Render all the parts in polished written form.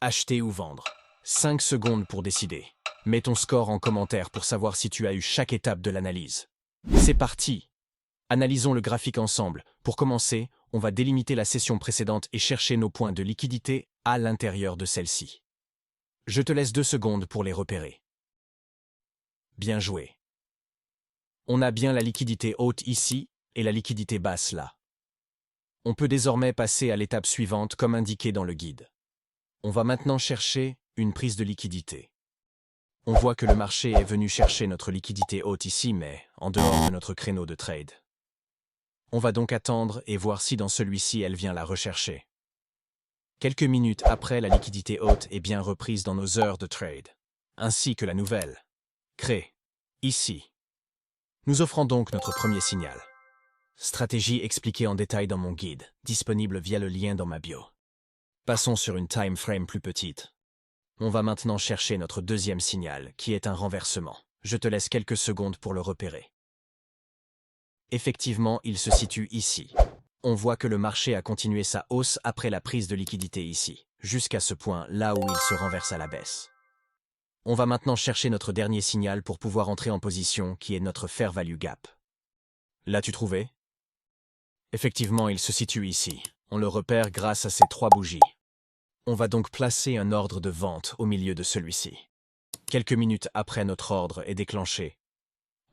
Acheter ou vendre. 5 secondes pour décider. Mets ton score en commentaire pour savoir si tu as eu chaque étape de l'analyse. C'est parti! Analysons le graphique ensemble. Pour commencer, on va délimiter la session précédente et chercher nos points de liquidité à l'intérieur de celle-ci. Je te laisse 2 secondes pour les repérer. Bien joué. On a bien la liquidité haute ici et la liquidité basse là. On peut désormais passer à l'étape suivante comme indiqué dans le guide. On va maintenant chercher une prise de liquidité. On voit que le marché est venu chercher notre liquidité haute ici, mais en dehors de notre créneau de trade. On va donc attendre et voir si dans celui-ci elle vient la rechercher. Quelques minutes après, la liquidité haute est bien reprise dans nos heures de trade, ainsi que la nouvelle. Crée. Ici. Nous offrons donc notre premier signal. Stratégie expliquée en détail dans mon guide, disponible via le lien dans ma bio. Passons sur une time frame plus petite. On va maintenant chercher notre deuxième signal, qui est un renversement. Je te laisse quelques secondes pour le repérer. Effectivement, il se situe ici. On voit que le marché a continué sa hausse après la prise de liquidité ici, jusqu'à ce point là où il se renverse à la baisse. On va maintenant chercher notre dernier signal pour pouvoir entrer en position, qui est notre Fair Value Gap. L'as-tu trouvé? Effectivement, il se situe ici. On le repère grâce à ces 3 bougies. On va donc placer un ordre de vente au milieu de celui-ci. Quelques minutes après notre ordre est déclenché,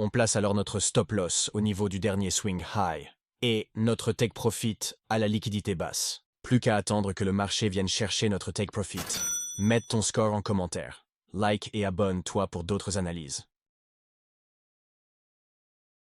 on place alors notre stop loss au niveau du dernier swing high et notre take profit à la liquidité basse. Plus qu'à attendre que le marché vienne chercher notre take profit. Mets ton score en commentaire, like et abonne-toi pour d'autres analyses.